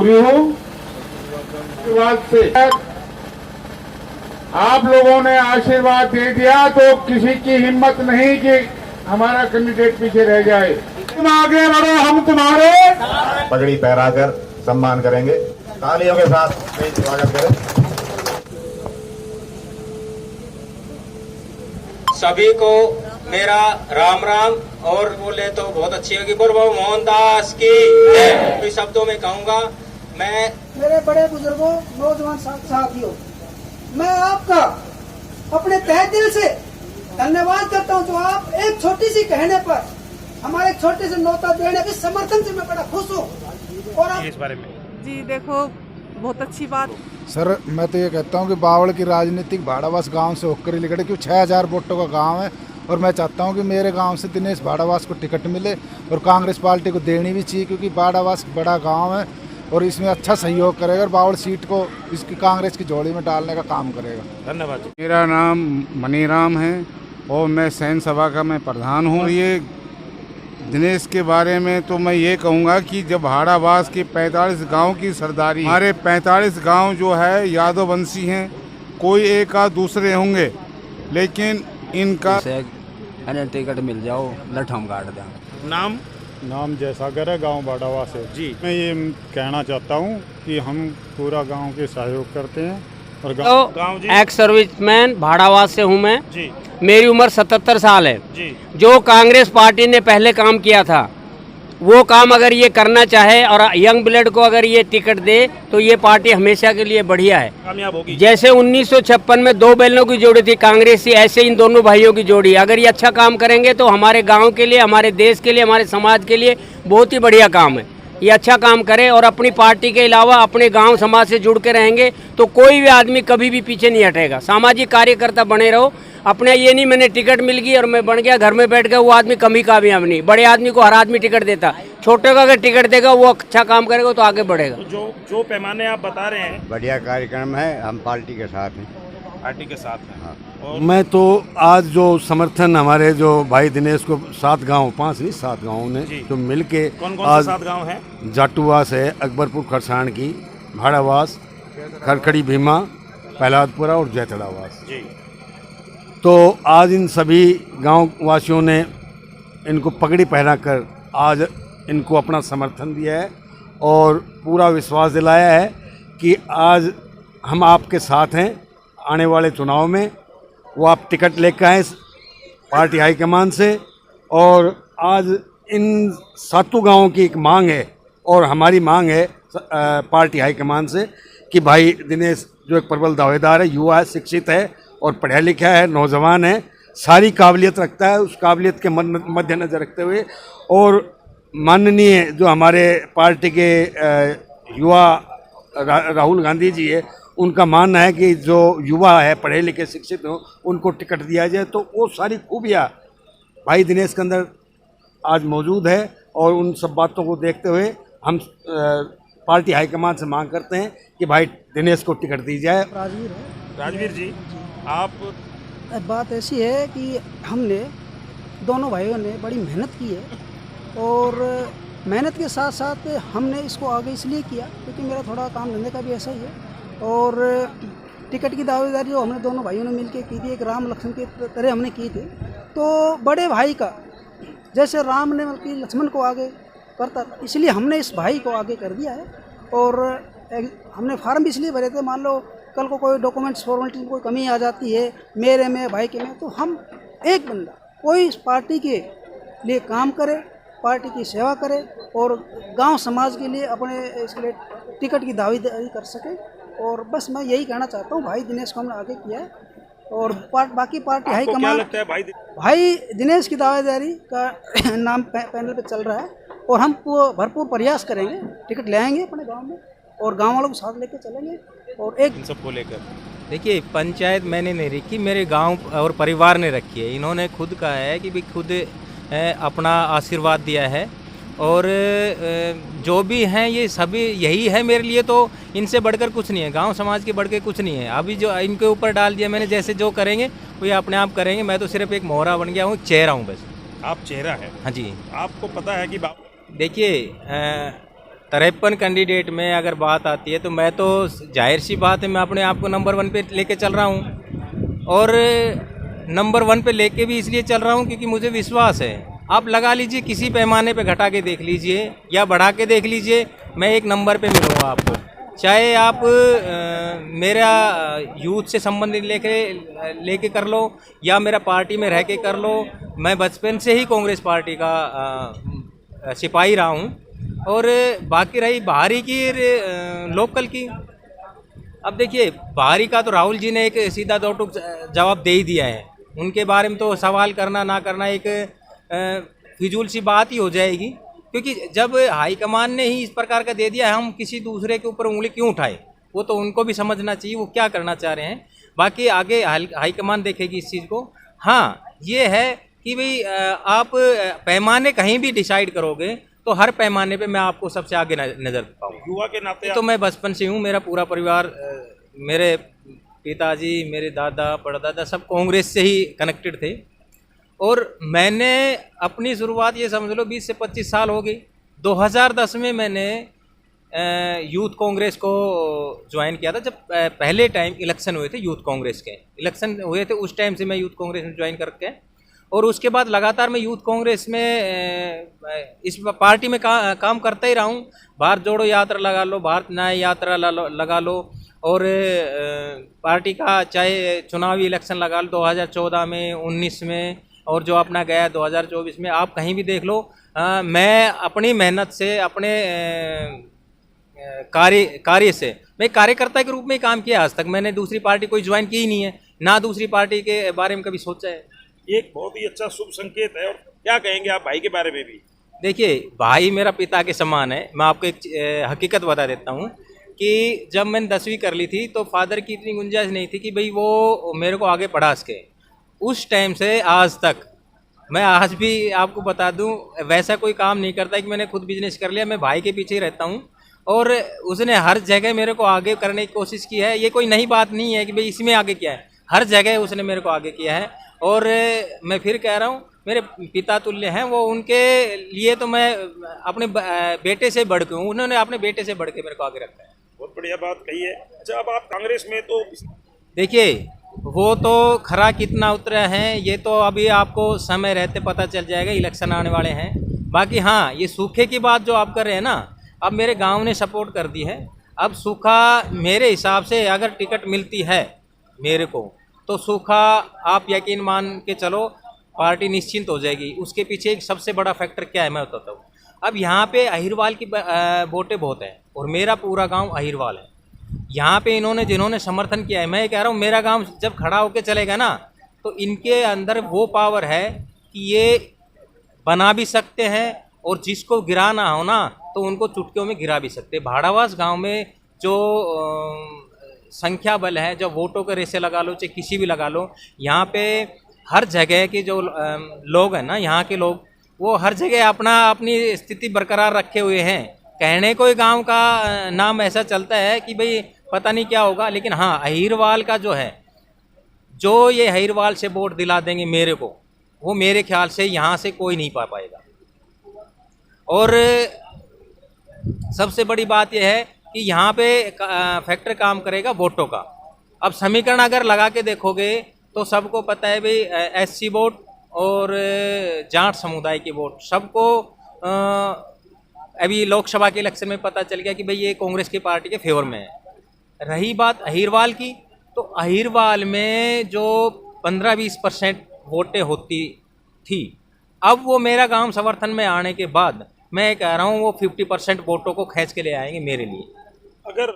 भी हूँ। आशीर्वाद से आप लोगों ने आशीर्वाद दे दिया तो किसी की हिम्मत नहीं कि हमारा कैंडिडेट पीछे रह जाए। तुम आगे बढ़ो, हम तुम्हारे पगड़ी पहराकर सम्मान करेंगे। तालियों के साथ स्वागत करें। सभी को मेरा राम राम। और बोले तो बहुत अच्छी होगी। बोलो मोहनदास की जय। कुछ शब्दों में कहूँगा मैं। मेरे बड़े बुजुर्गों, नौजवान साथियों, मैं आपका अपने तहे दिल से धन्यवाद करता हूँ। जो आप एक छोटी सी कहने पर हमारे छोटे से न्योता देने के समर्थन से मैं बड़ा खुश हूँ। और आप इस बारे में जी देखो, बहुत अच्छी बात। सर मैं तो ये कहता हूँ कि बावड़ की राजनीतिक भाड़ावास गांव से होकर ही निकले, क्योंकि 6000 वोटों का गांव है और मैं चाहता हूँ कि मेरे गांव से दिनेश भाड़ावास को टिकट मिले और कांग्रेस पार्टी को देनी भी चाहिए, क्योंकि भाड़ावास बड़ा गांव है और इसमें अच्छा सहयोग करेगा और बावड़ सीट को इसकी कांग्रेस की झोली में डालने का काम करेगा। धन्यवाद जी। मेरा नाम मनीराम है और मैं सैन सभा का मैं प्रधान हूँ। ये दिनेश के बारे में तो मैं ये कहूँगा कि जब भाड़ावास के 45 गांव की सरदारी, हमारे 45 गांव जो है यादव वंशी हैं, कोई एक आध दूसरे होंगे, लेकिन इनका टिकट मिल जाओ लठ हम काट दें। नाम जयसागर है, गांव भाड़ावास है जी। मैं ये कहना चाहता हूँ कि हम पूरा गांव के सहयोग करते हैं और गांव एक्स सर्विसमैन भाड़ावास से हूँ मैं जी। मेरी उम्र 77 साल है जी। जो कांग्रेस पार्टी ने पहले काम किया था वो काम अगर ये करना चाहे और यंग ब्लड को अगर ये टिकट दे तो ये पार्टी हमेशा के लिए बढ़िया है, कामयाब होगी। जैसे 1956 में 2 बैलों की जोड़ी थी कांग्रेसी, ऐसे इन दोनों भाइयों की जोड़ी अगर ये अच्छा काम करेंगे तो हमारे गांव के लिए, हमारे देश के लिए, हमारे समाज के लिए बहुत ही बढ़िया काम है। ये अच्छा काम करे और अपनी पार्टी के अलावा अपने गांव समाज से जुड़ के रहेंगे तो कोई भी आदमी कभी भी पीछे नहीं हटेगा। सामाजिक कार्यकर्ता बने रहो। अपने ये नहीं मैंने टिकट मिल गई और मैं बन गया, घर में बैठ गया, वो आदमी कमी कामयाब नहीं। बड़े आदमी को हर आदमी टिकट देता, छोटे को अगर टिकट देगा वो अच्छा काम करेगा तो आगे बढ़ेगा। तो जो पैमाने आप बता रहे हैं, बढ़िया कार्यक्रम है, हम पार्टी के साथ हैं। पार्टी के साथ हैं। हाँ। और मैं तो आज जो समर्थन हमारे जो भाई दिनेश को 7 गांव, 5 नहीं 7 गाँव ने जो मिल के, कौन कौन से 7 गाँव हैं? जाटूवास है, अकबरपुर खरसाण की, भाड़ावास, खरखड़ी भीमा, प्रहलादपुरा और जैतड़ावास जी। तो आज इन सभी गांव वासियों ने इनको पगड़ी पहनाकर आज इनको अपना समर्थन दिया है और पूरा विश्वास दिलाया है कि आज हम आपके साथ हैं आने वाले चुनाव में। वो आप टिकट लेकर आए पार्टी हाईकमान से और आज इन 7 गाँवों की एक मांग है और हमारी मांग है पार्टी हाईकमान से कि भाई दिनेश जो एक प्रबल दावेदार है, युवा है, शिक्षित है और पढ़ा लिखा है, नौजवान है, सारी काबिलियत रखता है, उस काबिलियत के मद्देनजर रखते हुए और माननीय जो हमारे पार्टी के युवा राहुल गांधी जी है, उनका मानना है कि जो युवा है, पढ़े लिखे, शिक्षित हो, उनको टिकट दिया जाए। तो वो सारी खूबियाँ भाई दिनेश के अंदर आज मौजूद है और उन सब बातों को देखते हुए हम पार्टी हाईकमान से मांग करते हैं कि भाई दिनेश को टिकट दी जाए। राजवीर जी, आप बात ऐसी है कि हमने दोनों भाइयों ने बड़ी मेहनत की है और मेहनत के साथ साथ हमने इसको आगे इसलिए किया क्योंकि मेरा थोड़ा काम धंधे का भी ऐसा ही है और टिकट की दावेदारी जो हमने दोनों भाइयों ने मिलकर की थी, एक राम लक्ष्मण की तरह हमने की थी। तो बड़े भाई का जैसे राम ने बल्कि लक्ष्मण को आगे करता, इसलिए हमने इस भाई को आगे कर दिया है और हमने फार्म भी इसलिए भरे थे, मान लो कल को कोई डॉक्यूमेंट्स फॉर्मेलिटी में कोई कमी आ जाती है मेरे में, भाई के में, तो हम एक बंदा कोई इस पार्टी के लिए काम करे, पार्टी की सेवा करे और गांव समाज के लिए अपने इसके लिए टिकट की दावेदारी कर सके। और बस मैं यही कहना चाहता हूँ, भाई दिनेश को हमने आगे किया है और बाकी पार्टी हाईकमान भाई दिनेश की दावेदारी का नाम पैनल पे चल रहा है और हम भरपूर प्रयास करेंगे, टिकट ले आएंगे अपने गांव में और गांव वालों को साथ लेके चलेंगे। और एक सबको लेकर देखिए, पंचायत मैंने नहीं रखी, मेरे गांव और परिवार ने रखी है। इन्होंने खुद कहा है कि भी खुद अपना आशीर्वाद दिया है और जो भी हैं ये सभी यही है मेरे लिए, तो इनसे बढ़कर कुछ नहीं है, गांव समाज के बढ़ के कुछ नहीं है। अभी जो इनके ऊपर डाल दिया मैंने, जैसे जो करेंगे वो ये अपने आप करेंगे, मैं तो सिर्फ एक मोहरा बन गया हूँ, चेहरा हूँ बस। आप चेहरा है? हाँ जी। आपको पता है कि देखिए 53 कैंडिडेट में अगर बात आती है तो मैं तो जाहिर सी बात है मैं अपने आप को नंबर 1 पे लेके चल रहा हूँ, और नंबर 1 पे लेके भी इसलिए चल रहा हूँ क्योंकि मुझे विश्वास है। आप लगा लीजिए, किसी पैमाने पे घटा के देख लीजिए या बढ़ा के देख लीजिए, मैं एक नंबर पे मिलूँगा आपको। चाहे आप मेरा यूथ से संबंधित लेके कर लो या मेरा पार्टी में रह के कर लो, मैं बचपन से ही कांग्रेस पार्टी का सिपाही रहा हूँ। और बाकी रही बाहरी की लोकल की, अब देखिए बाहरी का तो राहुल जी ने एक सीधा दो टूक जवाब दे ही दिया है। उनके बारे में तो सवाल करना ना करना एक फिजूल सी बात ही हो जाएगी, क्योंकि जब हाईकमान ने ही इस प्रकार का दे दिया, हम किसी दूसरे के ऊपर उंगली क्यों उठाए? वो तो उनको भी समझना चाहिए वो क्या करना चाह रहे हैं। बाकी आगे हाईकमान देखेगी इस चीज़ को। हाँ, ये है कि भाई आप पैमाने कहीं भी डिसाइड करोगे तो हर पैमाने पे मैं आपको सबसे आगे नज़र पाऊँ। युवा के नाते तो मैं बचपन से हूँ, मेरा पूरा परिवार, मेरे पिताजी, मेरे दादा परदादा सब कांग्रेस से ही कनेक्टेड थे। और मैंने अपनी शुरुआत ये समझ लो 20 से 25 साल हो गई। 2010 में मैंने यूथ कांग्रेस को ज्वाइन किया था, जब पहले टाइम इलेक्शन हुए थे यूथ कांग्रेस के इलेक्शन हुए थे, उस टाइम से मैं यूथ कांग्रेस में ज्वाइन करके, और उसके बाद लगातार मैं यूथ कांग्रेस में इस पार्टी में काम करता ही रहा हूँ। भारत जोड़ो यात्रा लगा लो, भारत न्याय यात्रा लगा लो, और पार्टी का चाहे चुनावी इलेक्शन लगा लो 2014 में, 19 में, और जो अपना गया 2024 में, आप कहीं भी देख लो। मैं अपनी मेहनत से, अपने कार्य से, मैं कार्यकर्ता के रूप में ही काम किया। आज तक मैंने दूसरी पार्टी कोई ज्वाइन की ही नहीं है, ना दूसरी पार्टी के बारे में कभी सोचा है। ये एक बहुत ही अच्छा शुभ संकेत है। और क्या कहेंगे आप भाई के बारे में भी? देखिए, भाई मेरा पिता के समान है। मैं आपको एक हकीकत बता देता हूँ कि जब मैंने 10वीं कर ली थी तो फादर की इतनी गुंजाइश नहीं थी कि भाई वो मेरे को आगे पढ़ा सके। उस टाइम से आज तक, मैं आज भी आपको बता दूं, वैसा कोई काम नहीं करता कि मैंने खुद बिजनेस कर लिया। मैं भाई के पीछे ही रहता हूं, और उसने हर जगह मेरे को आगे करने की कोशिश की है। ये कोई नई बात नहीं है कि भाई इसमें आगे किया है, हर जगह उसने मेरे को आगे किया है। और मैं फिर कह रहा हूं, मेरे पिता तुल्य हैं वो, उनके लिए तो मैं अपने बेटे से बढ़ के हूँ, उन्होंने अपने बेटे से बढ़ के मेरे को आगे रखा है। बहुत बढ़िया बात कही है। अच्छा, अब आप कांग्रेस में तो देखिए, वो तो खरा कितना उतरा है ये तो अभी आपको समय रहते पता चल जाएगा, इलेक्शन आने वाले हैं। बाकी हाँ, ये सूखे की बात जो आप कर रहे हैं ना, अब मेरे गांव ने सपोर्ट कर दी है। अब सूखा मेरे हिसाब से अगर टिकट मिलती है मेरे को, तो सूखा आप यकीन मान के चलो पार्टी निश्चिंत हो जाएगी। उसके पीछे एक सबसे बड़ा फैक्टर क्या है मैं बताता हूँ। अब यहाँ पे अहिरवाल की वोटें बहुत हैं, और मेरा पूरा गाँव अहिरवाल है। यहाँ पे जिन्होंने समर्थन किया है, मैं कह रहा हूँ मेरा गांव जब खड़ा होकर चलेगा ना, तो इनके अंदर वो पावर है कि ये बना भी सकते हैं, और जिसको गिराना हो ना तो उनको चुटकियों में गिरा भी सकते हैं। भाड़ावास गांव में जो संख्या बल है, जो वोटों के रेसे लगा लो चाहे किसी भी लगा लो, यहाँ पे हर जगह के जो लोग हैं ना, यहाँ के लोग, वो हर जगह अपनी स्थिति बरकरार रखे हुए हैं। कहने को गांव का नाम ऐसा चलता है कि भाई पता नहीं क्या होगा, लेकिन हाँ, अहिरवाल का जो है, जो ये अहिरवाल से वोट दिला देंगे मेरे को, वो मेरे ख्याल से यहाँ से कोई नहीं पा पाएगा। और सबसे बड़ी बात यह है कि यहाँ पे फैक्टर काम करेगा वोटों का। अब समीकरण अगर लगा के देखोगे तो सबको पता है भाई एससी वोट और जाट समुदाय के वोट सबको अभी लोकसभा के इलेक्शन में पता चल गया कि भाई ये कांग्रेस की पार्टी के फेवर में है। रही बात अहिरवाल की, तो अहिरवाल में जो 15-20% वोटें होती थी, अब वो मेरा गांव समर्थन में आने के बाद मैं कह रहा हूँ वो 50% वोटों को खींच के ले आएंगे मेरे लिए। अगर